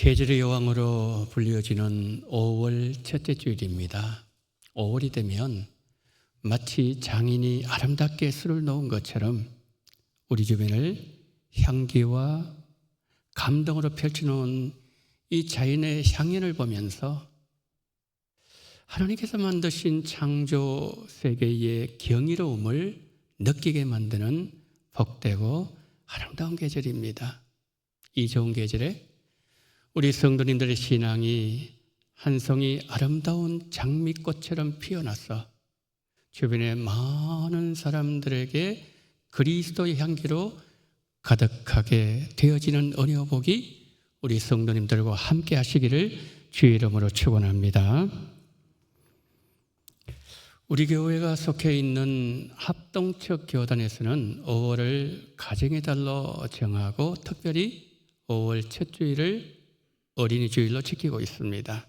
계절의 여왕으로 불리어지는 5월 첫째 주일입니다. 5월이 되면 마치 장인이 아름답게 술을 놓은 것처럼 우리 주변을 향기와 감동으로 펼쳐놓은 이 자연의 향연을 보면서 하나님께서 만드신 창조 세계의 경이로움을 느끼게 만드는 복되고 아름다운 계절입니다. 이 좋은 계절에 우리 성도님들의 신앙이 한 송이 아름다운 장미꽃처럼 피어나서 주변의 많은 사람들에게 그리스도의 향기로 가득하게 되어지는 은혜와 복이 우리 성도님들과 함께 하시기를 주의 이름으로 축원합니다. 우리 교회가 속해 있는 합동측 교단에서는 5월을 가정의 달로 정하고 특별히 5월 첫 주일을 어린이 주일로 지키고 있습니다.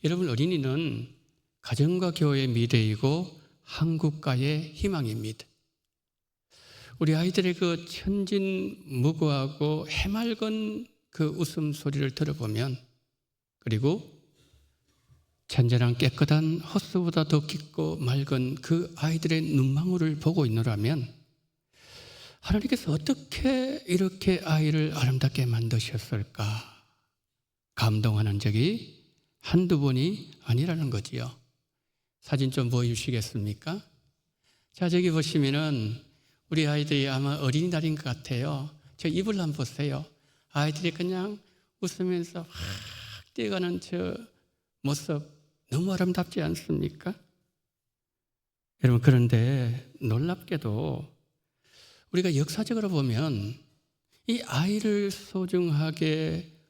여러분, 어린이는 가정과 교회의 미래이고 한국가의 희망입니다. 우리 아이들의 그 천진무구하고 해맑은 그 웃음소리를 들어보면, 그리고 잔잔한 깨끗한 호수보다 더 깊고 맑은 그 아이들의 눈망울을 보고 있노라면 하나님께서 어떻게 이렇게 아이를 아름답게 만드셨을까 감동하는 적이 한두 번이 아니라는 거지요. 사진 좀 보여주시겠습니까? 자, 저기 보시면은 우리 아이들이 아마 어린이날인 것 같아요. 저 이불 한번 보세요. 아이들이 그냥 웃으면서 확 뛰어가는 저 모습 너무 아름답지 않습니까? 여러분, 그런데 놀랍게도 우리가 역사적으로 보면 이 아이를 소중하게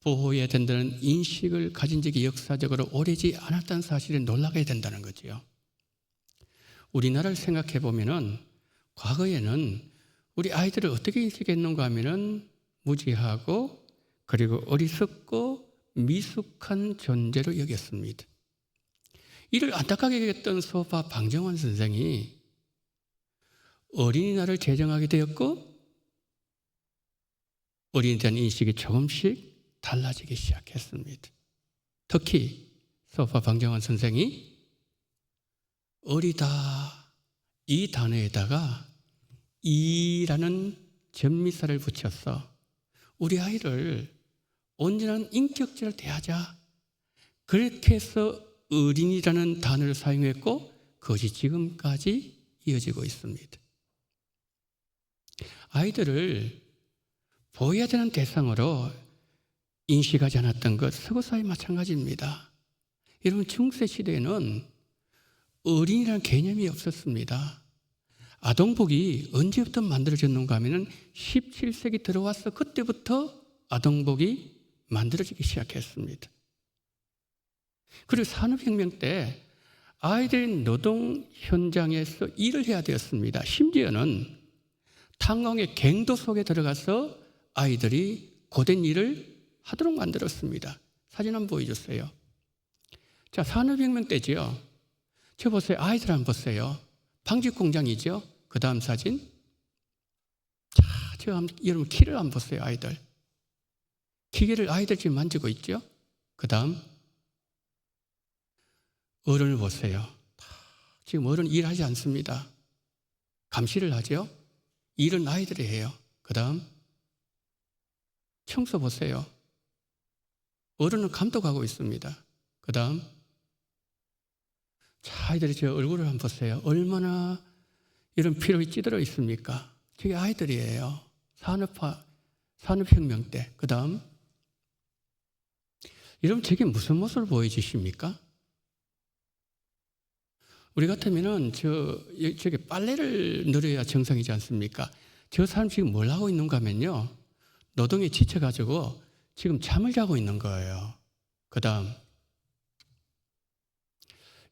보호해야 된다는 인식을 가진 적이 역사적으로 오래지 않았다는 사실에 놀라게 된다는 거지요. 우리나라를 생각해 보면은 과거에는 우리 아이들을 어떻게 인식했는가 하면은 무지하고 그리고 어리석고 미숙한 존재로 여겼습니다. 이를 안타깝게 여겼던 소파 방정환 선생이 어린이날을 제정하게 되었고 어린이에 대한 인식이 조금씩 달라지기 시작했습니다. 특히 소파 방정환 선생이 어리다 이 단어에다가 이라는 전미사를 붙여서 우리 아이를 온전한 인격체로 대하자, 그렇게 해서 어린이라는 단어를 사용했고 그것이 지금까지 이어지고 있습니다. 아이들을 보호해야 되는 대상으로 인식하지 않았던 것 서구사회 마찬가지입니다. 여러분, 중세 시대에는 어린이라는 개념이 없었습니다. 아동복이 언제부터 만들어졌는가 하면 17세기 들어와서 그때부터 아동복이 만들어지기 시작했습니다. 그리고 산업혁명 때 아이들이 노동 현장에서 일을 해야 되었습니다. 심지어는 탄광의 갱도 속에 들어가서 아이들이 고된 일을 하도록 만들었습니다. 사진 한번 보여주세요. 자, 산업혁명 때지요. 저 보세요. 아이들 한번 보세요. 방직 공장이죠. 그 다음 사진. 자, 여러분 키를 한번 보세요. 아이들. 기계를 아이들 지금 만지고 있죠. 그 다음 어른을 보세요. 지금 어른 일하지 않습니다. 감시를 하죠. 일은 아이들이 해요. 그 다음 청소 보세요. 어른은 감독하고 있습니다. 그 다음 자, 아이들이 저 얼굴을 한번 보세요. 얼마나 이런 피로에 찌들어 있습니까? 저게 아이들이에요. 산업혁명 때. 그 다음 여러분, 저게 무슨 모습을 보여주십니까? 우리 같으면은 저게 빨래를 널어야 정상이지 않습니까? 저 사람 지금 뭘 하고 있는가 하면요, 노동에 지쳐가지고 지금 잠을 자고 있는 거예요. 그 다음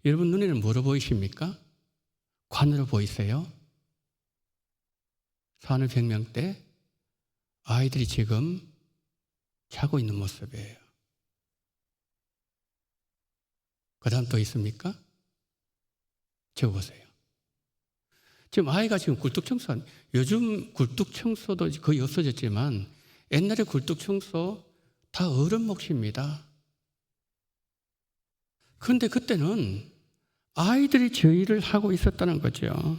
여러분 눈에는 뭐로 보이십니까? 관으로 보이세요? 산업혁명 때 아이들이 지금 자고 있는 모습이에요. 그 다음 또 있습니까? 저거 보세요. 지금 아이가 지금 굴뚝청소, 요즘 굴뚝청소도 거의 없어졌지만 옛날에 굴뚝청소 다 어른 몫입니다. 그런데 그때는 아이들이 저 일을 하고 있었다는 거죠.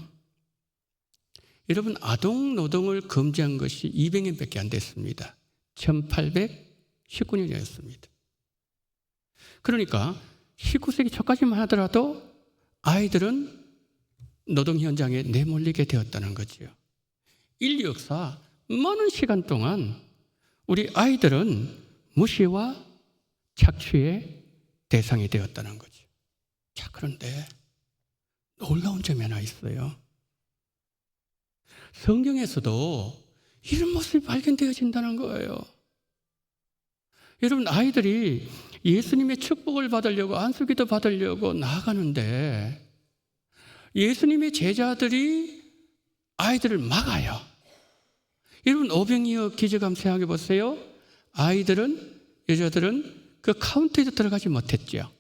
여러분, 아동 노동을 금지한 것이 200년밖에 안 됐습니다. 1819년이었습니다. 그러니까 19세기 초까지만 하더라도 아이들은 노동 현장에 내몰리게 되었다는 거죠. 인류 역사 많은 시간 동안 우리 아이들은 무시와 착취의 대상이 되었다는 거죠. 자, 그런데 놀라운 점이 하나 있어요. 성경에서도 이런 모습이 발견되어진다는 거예요. 여러분, 아이들이 예수님의 축복을 받으려고 안수기도 받으려고 나아가는데 예수님의 제자들이 아이들을 막아요. 여러분, 오병이어 기적함 생각해 보세요. 아이들은, 여자들은 그 카운터에 들어가지 못했죠.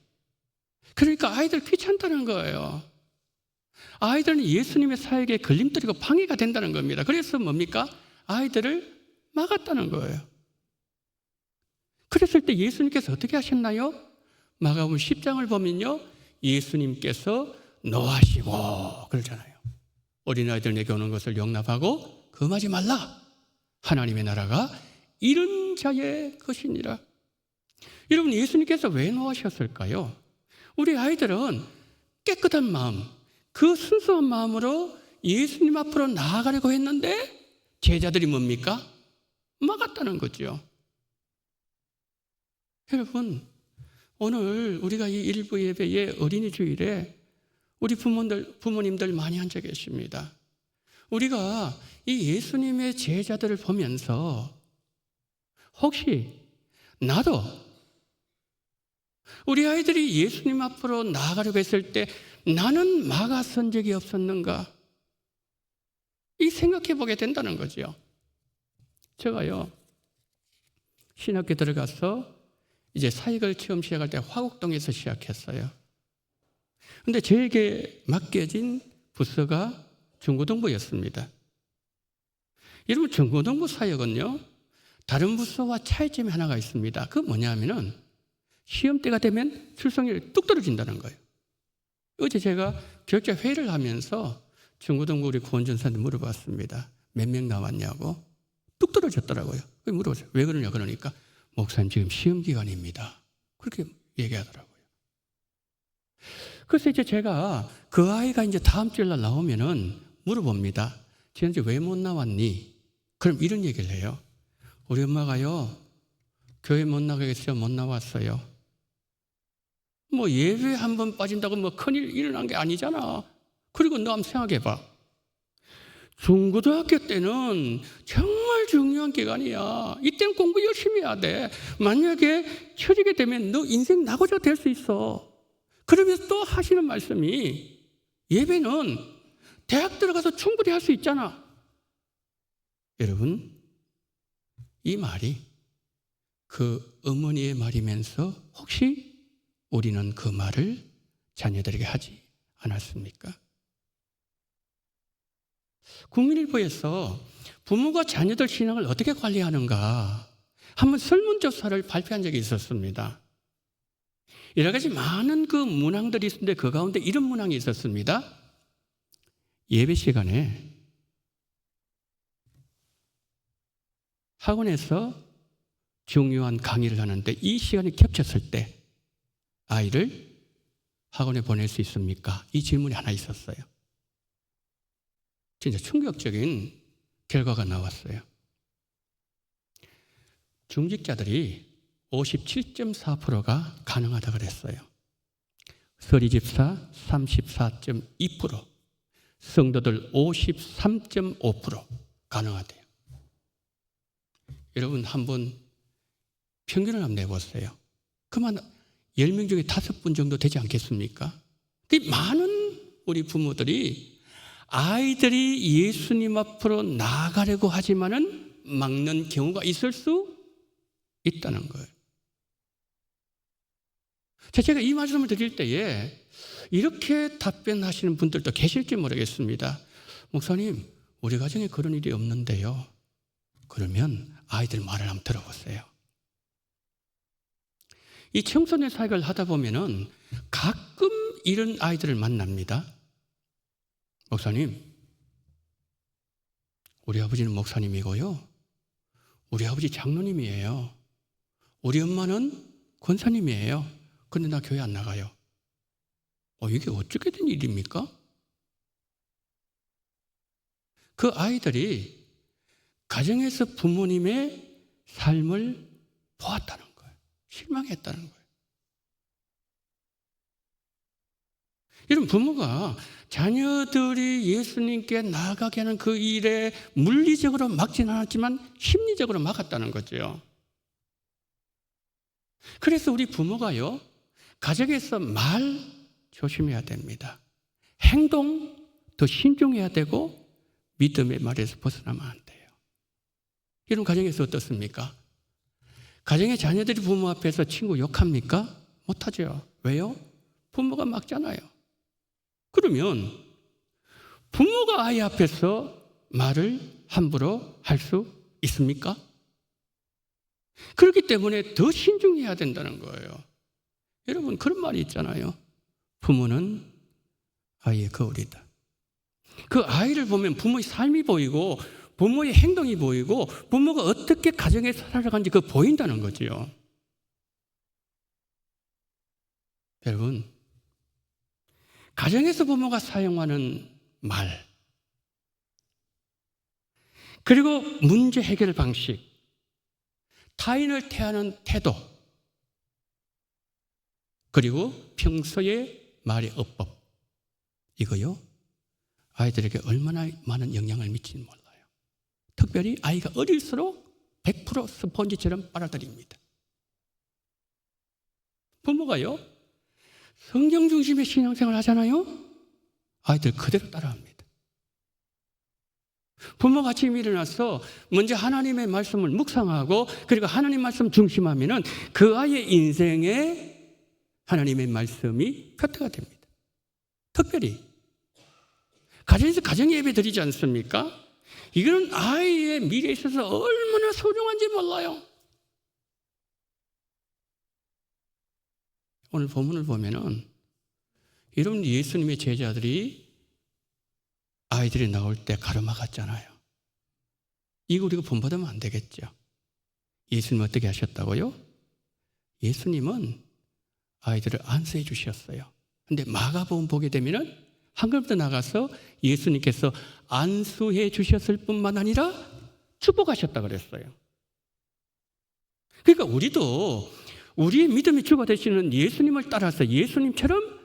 그러니까 아이들 귀찮다는 거예요. 아이들은 예수님의 사역에 걸림돌이고 방해가 된다는 겁니다. 그래서 뭡니까? 아이들을 막았다는 거예요. 그랬을 때 예수님께서 어떻게 하셨나요? 마가복음 10장을 보면요, 예수님께서 노하시고 그러잖아요. 어린아이들 내게 오는 것을 용납하고 금하지 말라. 하나님의 나라가 이런 자의 것이니라. 여러분, 예수님께서 왜 노하셨을까요? 우리 아이들은 깨끗한 마음, 그 순수한 마음으로 예수님 앞으로 나아가려고 했는데 제자들이 뭡니까? 막았다는 거죠. 여러분, 오늘 우리가 이 일부 예배에 어린이 주일에 우리 부모님들 많이 앉아 계십니다. 우리가 이 예수님의 제자들을 보면서 혹시 나도 우리 아이들이 예수님 앞으로 나아가려고 했을 때 나는 막아선 적이 없었는가? 이 생각해 보게 된다는 거죠. 제가요, 신학교 들어가서 이제 사역을 처음 시작할 때 화곡동에서 시작했어요. 그런데 저에게 맡겨진 부서가 중고등부였습니다. 여러분, 중고등부 사역은요, 다른 부서와 차이점이 하나가 있습니다. 그건 뭐냐면은 시험 때가 되면 출석률이 뚝 떨어진다는 거예요. 어제 제가 교육자 회의를 하면서 중고등부 우리 고원전사한테 물어봤습니다. 몇 명 나왔냐고. 뚝 떨어졌더라고요. 물어봤어요. 왜 그러냐 그러니까 목사님 지금 시험 기간입니다. 그렇게 얘기하더라고요. 그래서 이제 제가 그 아이가 이제 다음 주일날 나오면은 물어봅니다. 지난주 왜 못 나왔니? 그럼 이런 얘기를 해요. 우리 엄마가요, 교회 못 나가겠어요. 못 나왔어요. 뭐 예배 한 번 빠진다고 뭐 큰일 일어난 게 아니잖아. 그리고 너 한번 생각해봐. 중고등학교 때는 정말 중요한 기간이야. 이때는 공부 열심히 해야 돼. 만약에 처지게 되면 너 인생 낙오자 될 수 있어. 그러면서 또 하시는 말씀이 예배는 대학 들어가서 충분히 할 수 있잖아. 여러분, 이 말이 그 어머니의 말이면서 혹시 우리는 그 말을 자녀들에게 하지 않았습니까? 국민일보에서 부모가 자녀들 신앙을 어떻게 관리하는가 한번 설문조사를 발표한 적이 있었습니다. 여러 가지 많은 그 문항들이 있었는데 그 가운데 이런 문항이 있었습니다. 예배 시간에 학원에서 중요한 강의를 하는데 이 시간이 겹쳤을 때 아이를 학원에 보낼 수 있습니까? 이 질문이 하나 있었어요. 진짜 충격적인 결과가 나왔어요. 중직자들이 57.4%가 가능하다고 그랬어요. 서리집사 34.2%, 성도들 53.5% 가능하대요. 여러분, 한번 평균을 한번 내보세요. 그만 10명 중에 5분 정도 되지 않겠습니까? 많은 우리 부모들이 아이들이 예수님 앞으로 나아가려고 하지만은 막는 경우가 있을 수 있다는 거예요. 제가 이 말씀을 드릴 때에 이렇게 답변하시는 분들도 계실지 모르겠습니다. 목사님, 우리 가정에 그런 일이 없는데요. 그러면 아이들 말을 한번 들어보세요. 이 청소년 사역을 하다 보면은 가끔 이런 아이들을 만납니다. 목사님, 우리 아버지는 목사님이고요. 우리 아버지 장로님이에요. 우리 엄마는 권사님이에요. 근데 나 교회 안 나가요. 이게 어떻게 된 일입니까? 그 아이들이 가정에서 부모님의 삶을 보았다는 거예요. 실망했다는 거예요. 여러분, 부모가 자녀들이 예수님께 나아가게 하는 그 일에 물리적으로 막진 않았지만 심리적으로 막았다는 거죠. 그래서 우리 부모가요, 가정에서 말 조심해야 됩니다. 행동 더 신중해야 되고 믿음의 말에서 벗어나면 안 돼요. 이런 가정에서 어떻습니까? 가정의 자녀들이 부모 앞에서 친구 욕합니까? 못하죠. 왜요? 부모가 막잖아요. 그러면 부모가 아이 앞에서 말을 함부로 할 수 있습니까? 그렇기 때문에 더 신중해야 된다는 거예요. 여러분, 그런 말이 있잖아요. 부모는 아이의 거울이다. 그 아이를 보면 부모의 삶이 보이고 부모의 행동이 보이고 부모가 어떻게 가정에 살아가는지 그거 보인다는 거지요. 여러분, 가정에서 부모가 사용하는 말, 그리고 문제 해결 방식, 타인을 대하는 태도, 그리고 평소의 말의 어법, 이거요, 아이들에게 얼마나 많은 영향을 미치는지 몰라요. 특별히 아이가 어릴수록 100% 스폰지처럼 빨아들입니다. 부모가요, 성경 중심의 신앙생활 하잖아요. 아이들 그대로 따라합니다. 부모가 아침에 일어나서 먼저 하나님의 말씀을 묵상하고 그리고 하나님 말씀 중심하면은 그 아이의 인생에 하나님의 말씀이 표태가 됩니다. 특별히 가정에서 가정 예배 드리지 않습니까? 이거는 아이의 미래에 있어서 얼마나 소중한지 몰라요. 오늘 본문을 보면은 이런 예수님의 제자들이 아이들이 나올 때 가로막았잖아요. 이거 우리가 본받으면 안 되겠죠. 예수님 어떻게 하셨다고요? 예수님은 아이들을 안수해 주셨어요. 근데 마가복음 보게 되면은 한 걸음 더 나가서 예수님께서 안수해 주셨을 뿐만 아니라 축복하셨다 그랬어요. 그러니까 우리도 우리의 믿음의 주가 되시는 예수님을 따라서 예수님처럼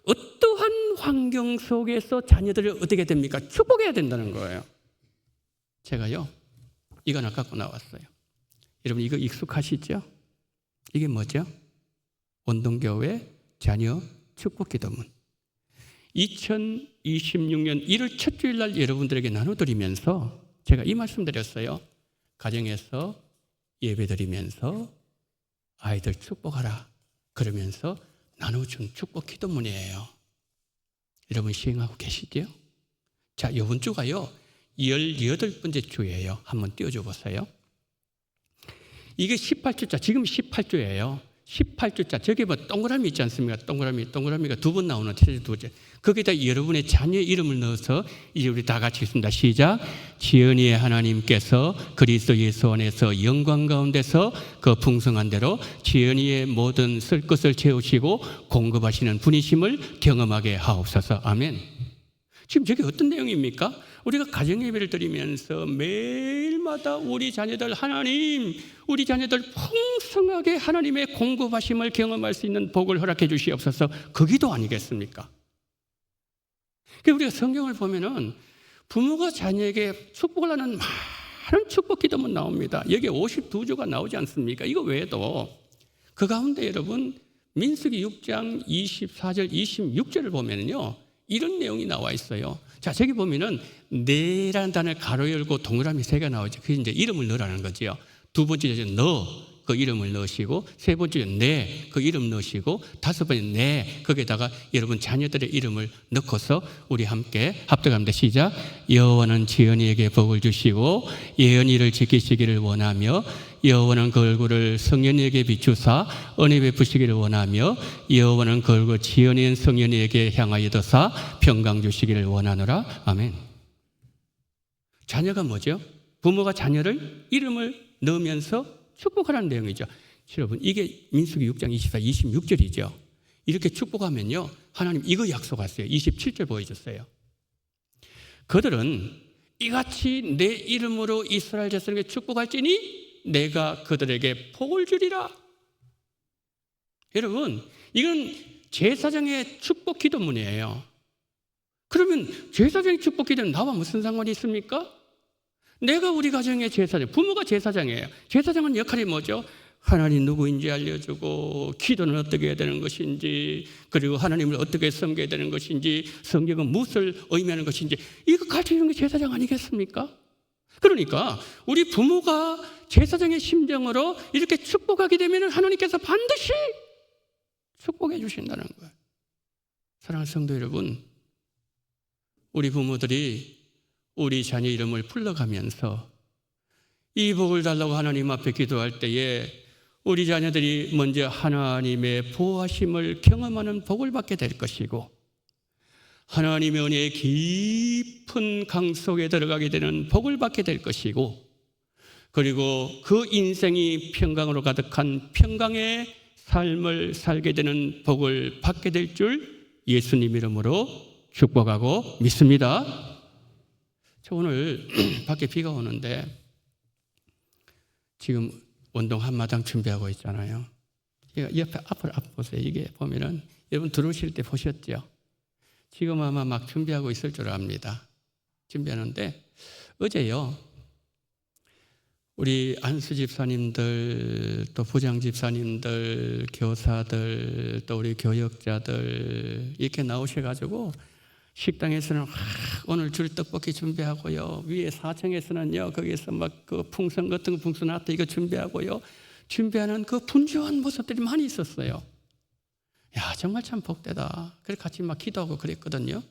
어떠한 환경 속에서 자녀들을 어떻게 됩니까? 축복해야 된다는 거예요. 제가요, 이거 하나 갖고 나왔어요. 여러분, 이거 익숙하시죠? 이게 뭐죠? 원동교회 자녀 축복 기도문. 2026년 1월 첫 주일 날 여러분들에게 나눠드리면서 제가 이 말씀 드렸어요. 가정에서 예배드리면서 아이들 축복하라. 그러면서 나눠준 축복 기도문이에요. 여러분 시행하고 계시죠? 자, 이번 주가요 18번째 주예요. 한번 띄워줘 보세요. 이게 18주자, 지금 18주예요. 18주자, 저기 뭐 동그라미 있지 않습니까? 동그라미가 두 번 나오는 최저 두 번째. 거기다 여러분의 자녀 이름을 넣어서 이제 우리 다 같이 읽습니다. 시작. 지은이의 하나님께서 그리스도 예수 안에서 영광 가운데서 그 풍성한 대로 지은이의 모든 쓸 것을 채우시고 공급하시는 분이심을 경험하게 하옵소서. 아멘. 지금 저게 어떤 내용입니까? 우리가 가정예배를 드리면서 매일마다 우리 자녀들 하나님, 우리 자녀들 풍성하게 하나님의 공급하심을 경험할 수 있는 복을 허락해 주시옵소서. 그 기도 아니겠습니까? 우리가 성경을 보면은 부모가 자녀에게 축복을 하는 많은 축복 기도문 나옵니다. 여기 52조가 나오지 않습니까? 이거 외에도 그 가운데 여러분 민수기 6장 24절 26절을 보면은요 이런 내용이 나와 있어요. 자, 저기 보면은 네라는 단어를 가로 열고 동그라미 3개 나오죠. 그게 이제 이름을 넣으라는 거지요. 두 번째 너 그 이름을 넣으시고, 세 번째 네 그 이름 넣으시고, 다섯 번째 네 거기에다가 여러분 자녀들의 이름을 넣고서 우리 함께 합독합니다. 시작. 여호와는 지은이에게 복을 주시고 예언이를 지키시기를 원하며 여호와는 그 얼굴을 성년에게 비추사 은혜 베푸시기를 원하며 여호와는 그 얼굴 지어낸 성년에게 향하여 드사 평강 주시기를 원하노라. 아멘. 자녀가 뭐죠? 부모가 자녀를 이름을 넣으면서 축복하라는 내용이죠. 여러분, 이게 민수기 6장 24, 26절이죠. 이렇게 축복하면요, 하나님 이거 약속하세요. 27절 보여줬어요. 그들은 이같이 내 이름으로 이스라엘 자손에게 축복할지니 내가 그들에게 복을 주리라. 여러분, 이건 제사장의 축복 기도문이에요. 그러면 제사장의 축복 기도는 나와 무슨 상관이 있습니까? 내가 우리 가정의 제사장, 부모가 제사장이에요. 제사장은 역할이 뭐죠? 하나님 누구인지 알려주고, 기도는 어떻게 해야 되는 것인지, 그리고 하나님을 어떻게 섬겨야 되는 것인지, 성경은 무엇을 의미하는 것인지, 이거 가르쳐주는 게 제사장 아니겠습니까? 그러니까 우리 부모가 제사장의 심정으로 이렇게 축복하게 되면 하나님께서 반드시 축복해 주신다는 거예요. 사랑하는 성도 여러분, 우리 부모들이 우리 자녀 이름을 불러가면서 이 복을 달라고 하나님 앞에 기도할 때에 우리 자녀들이 먼저 하나님의 보호하심을 경험하는 복을 받게 될 것이고, 하나님의 은혜의 깊은 강 속에 들어가게 되는 복을 받게 될 것이고, 그리고 그 인생이 평강으로 가득한 평강의 삶을 살게 되는 복을 받게 될 줄 예수님 이름으로 축복하고 믿습니다. 저 오늘 밖에 비가 오는데 지금 운동 한마당 준비하고 있잖아요. 옆에 앞을 보세요. 이게 보면은 여러분 들어오실 때 보셨죠? 지금 아마 막 준비하고 있을 줄 압니다. 준비하는데 어제요, 우리 안수 집사님들, 또 부장 집사님들, 교사들, 또 우리 교역자들 이렇게 나오셔가지고 식당에서는 오늘 줄 떡볶이 준비하고요, 위에 4층에서는요 거기에서 막 그 풍선 같은 거 풍선하트 이거 준비하고요, 준비하는 그 분주한 모습들이 많이 있었어요. 야, 정말 참 복되다. 그래서 같이 막 기도하고 그랬거든요.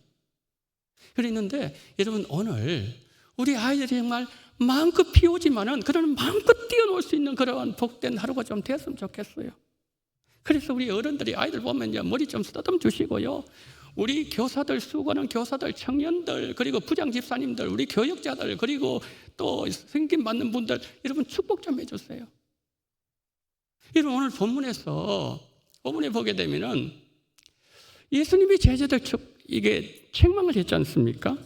그랬는데 여러분, 오늘 우리 아이들이 정말 마음껏 피우지만은 그런 마음껏 뛰어놀 수 있는 그런 복된 하루가 좀 됐으면 좋겠어요. 그래서 우리 어른들이 아이들 보면요 머리 좀 쓰다듬 주시고요, 우리 교사들, 수고하는 교사들, 청년들, 그리고 부장 집사님들, 우리 교역자들, 그리고 또 생김 받는 분들, 여러분 축복 좀 해주세요. 여러분, 오늘 본문에 보게 되면은 예수님이 제자들 이게 책망을 했지 않습니까?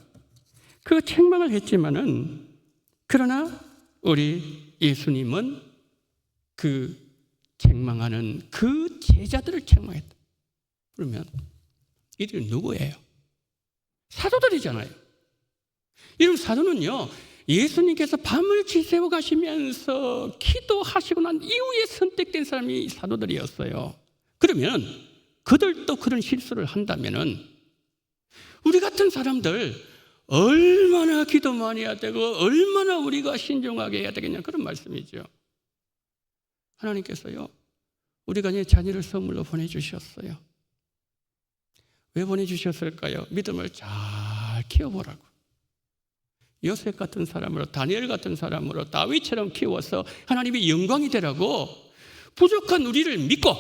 그 책망을 했지만은 그러나 우리 예수님은 그 책망하는 그 제자들을 책망했다. 그러면 이들은 누구예요? 사도들이잖아요. 이런 사도는요, 예수님께서 밤을 지새워 가시면서 기도하시고 난 이후에 선택된 사람이 사도들이었어요. 그러면 그들도 그런 실수를 한다면은 우리 같은 사람들 얼마나 기도 많이 해야 되고 얼마나 우리가 신중하게 해야 되겠냐, 그런 말씀이죠. 하나님께서요, 우리가 이제 자녀를 선물로 보내주셨어요. 왜 보내주셨을까요? 믿음을 잘 키워보라고. 요셉 같은 사람으로, 다니엘 같은 사람으로, 다윗처럼 키워서 하나님의 영광이 되라고, 부족한 우리를 믿고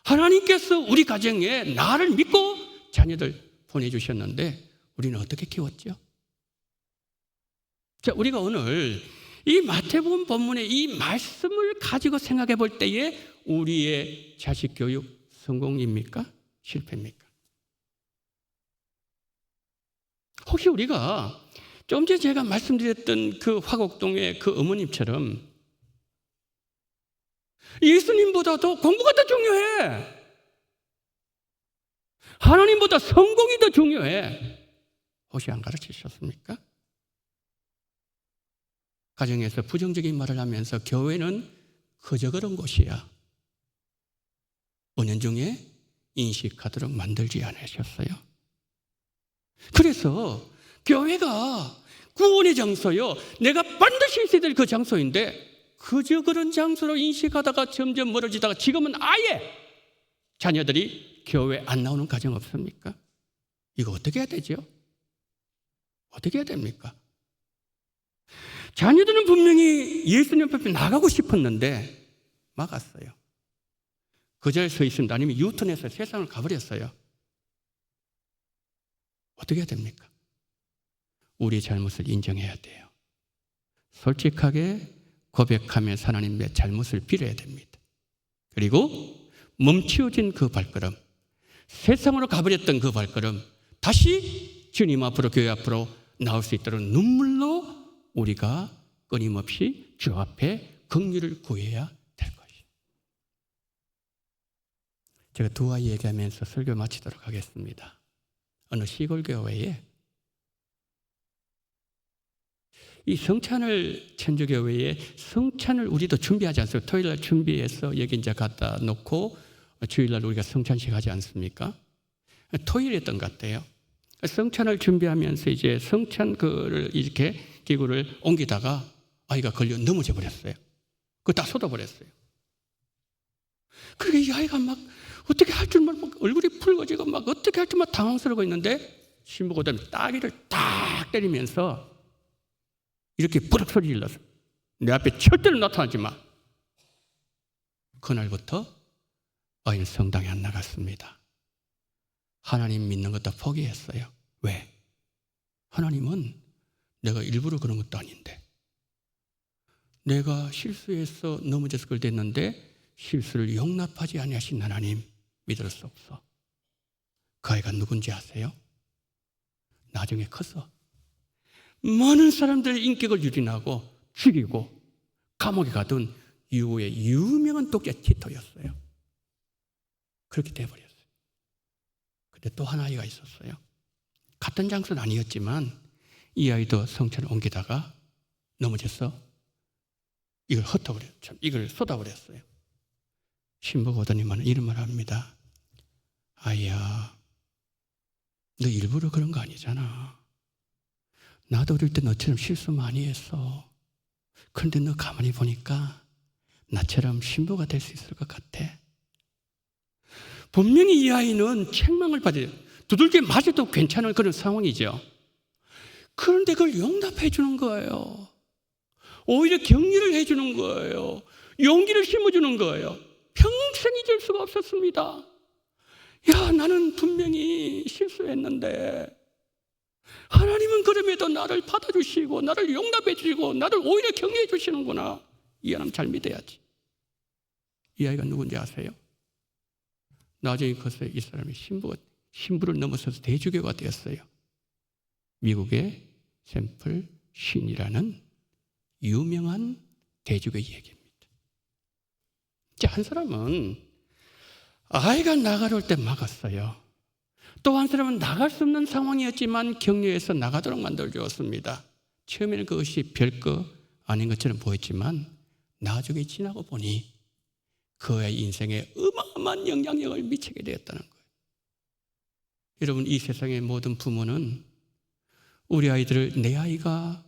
하나님께서 우리 가정에 나를 믿고 자녀들 보내주셨는데 우리는 어떻게 키웠죠? 자, 우리가 오늘 이 마태복음 본문의 이 말씀을 가지고 생각해 볼 때에 우리의 자식 교육 성공입니까? 실패입니까? 혹시 우리가 좀 전에 제가 말씀드렸던 그 화곡동의 그 어머님처럼 예수님보다도 공부가 더 중요해, 하나님보다 성공이 더 중요해, 혹시 안 가르치셨습니까? 가정에서 부정적인 말을 하면서 교회는 그저 그런 곳이야, 은연중에 인식하도록 만들지 않으셨어요? 그래서 교회가 구원의 장소요, 내가 반드시 있어야 될 그 장소인데 그저 그런 장소로 인식하다가 점점 멀어지다가 지금은 아예 자녀들이 교회 안 나오는 가정 없습니까? 이거 어떻게 해야 되죠? 어떻게 해야 됩니까? 자녀들은 분명히 예수님 앞에 나가고 싶었는데 막았어요. 그 자리에 서 있습니다. 아니면 유턴해서 세상을 가버렸어요. 어떻게 해야 됩니까? 우리의 잘못을 인정해야 돼요. 솔직하게 고백하면서 하나님의 잘못을 빌어야 됩니다. 그리고 멈추어진 그 발걸음, 세상으로 가버렸던 그 발걸음, 다시 주님 앞으로, 교회 앞으로 나올 수 있도록 눈물로 우리가 끊임없이 주 앞에 긍휼을 구해야 될 것이에요. 제가 두 아이 얘기하면서 설교 마치도록 하겠습니다. 어느 시골 교회에 이 성찬을, 천주교회에 성찬을 우리도 준비하지 않습니까? 토요일날 준비해서 여기 이제 갖다 놓고 주일날 우리가 성찬식 하지 않습니까? 토요일이었던 것 같아요. 성찬을 준비하면서 이제 성찬 그를 이렇게 기구를 옮기다가 아이가 걸려 넘어져 버렸어요. 그거 다 쏟아버렸어요. 그러니까 이 아이가 막 어떻게 할 줄 모르고 얼굴이 붉어지고 막 어떻게 할 줄 모르고 당황스러워 있는데 신부가 따귀를 딱 때리면서 이렇게 부럭 소리 질렀어. 내 앞에 절대로 나타나지 마. 그날부터 아이는 성당에 안 나갔습니다. 하나님 믿는 것도 포기했어요. 왜? 하나님은 내가 일부러 그런 것도 아닌데, 내가 실수해서 넘어져서 그걸 됐는데 실수를 용납하지 아니하신 하나님 믿을 수 없어. 그 아이가 누군지 아세요? 나중에 커서 많은 사람들의 인격을 유린하고 죽이고 감옥에 가둔 유의 유명한 독자 티토였어요. 그렇게 돼버렸어요. 근데 또 한 아이가 있었어요. 같은 장소는 아니었지만 이 아이도 성찬을 옮기다가 넘어져서 이걸 흩어버렸죠. 이걸 쏟아버렸어요. 신부가 오더니만 이런 말 합니다. 아이야, 너 일부러 그런 거 아니잖아. 나도 어릴 때 너처럼 실수 많이 했어. 그런데 너 가만히 보니까 나처럼 신부가 될 수 있을 것 같아. 분명히 이 아이는 책망을 받아요. 두들겨 맞아도 괜찮은 그런 상황이죠. 그런데 그걸 용납해 주는 거예요. 오히려 격려를 해 주는 거예요. 용기를 심어주는 거예요. 평생 잊을 수가 없었습니다. 야, 나는 분명히 실수했는데 하나님은 그럼에도 나를 받아주시고 나를 용납해 주시고 나를 오히려 격려해 주시는구나. 이 사람 잘 믿어야지. 이 아이가 누군지 아세요? 나중에 커서 이 사람이 신부를 넘어서서 대주교가 되었어요. 미국의 샘플 신이라는 유명한 대주교의 얘기입니다. 한 사람은 아이가 나가올 때 막았어요. 또 한 사람은 나갈 수 없는 상황이었지만 격려해서 나가도록 만들어주었습니다. 처음에는 그것이 별거 아닌 것처럼 보였지만 나중에 지나고 보니 그의 인생에 어마어마한 영향력을 미치게 되었다는 거예요. 여러분, 이 세상의 모든 부모는 우리 아이들을, 내 아이가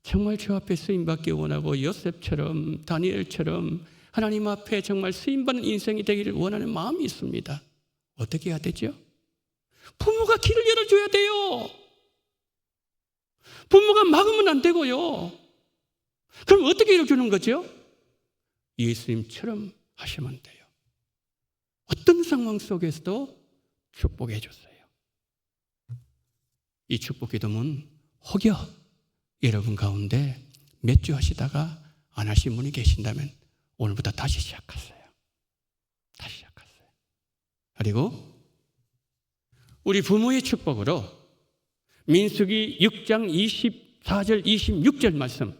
정말 주 앞에 쓰임받기 원하고 요셉처럼 다니엘처럼 하나님 앞에 정말 쓰임받는 인생이 되기를 원하는 마음이 있습니다. 어떻게 해야 되죠? 부모가 길을 열어줘야 돼요. 부모가 막으면 안 되고요. 그럼 어떻게 열어주는 거죠? 예수님처럼 하시면 돼요. 어떤 상황 속에서도 축복해 주세요. 이 축복 기도문 혹여 여러분 가운데 몇 주 하시다가 안 하신 분이 계신다면 오늘부터 다시 시작하세요. 다시 시작하세요. 그리고 우리 부모의 축복으로 민수기 6장 24절 26절 말씀,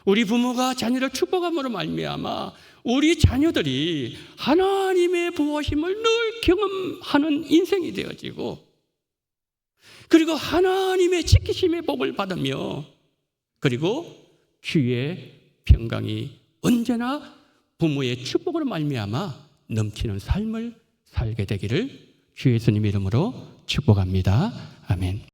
우리 부모가 자녀를 축복함으로 말미암아 우리 자녀들이 하나님의 보호하심을 늘 경험하는 인생이 되어지고 그리고 하나님의 지키심의 복을 받으며 그리고 주의 평강이 언제나 부모의 축복으로 말미암아 넘치는 삶을 살게 되기를 주 예수님 이름으로 축복합니다. 아멘.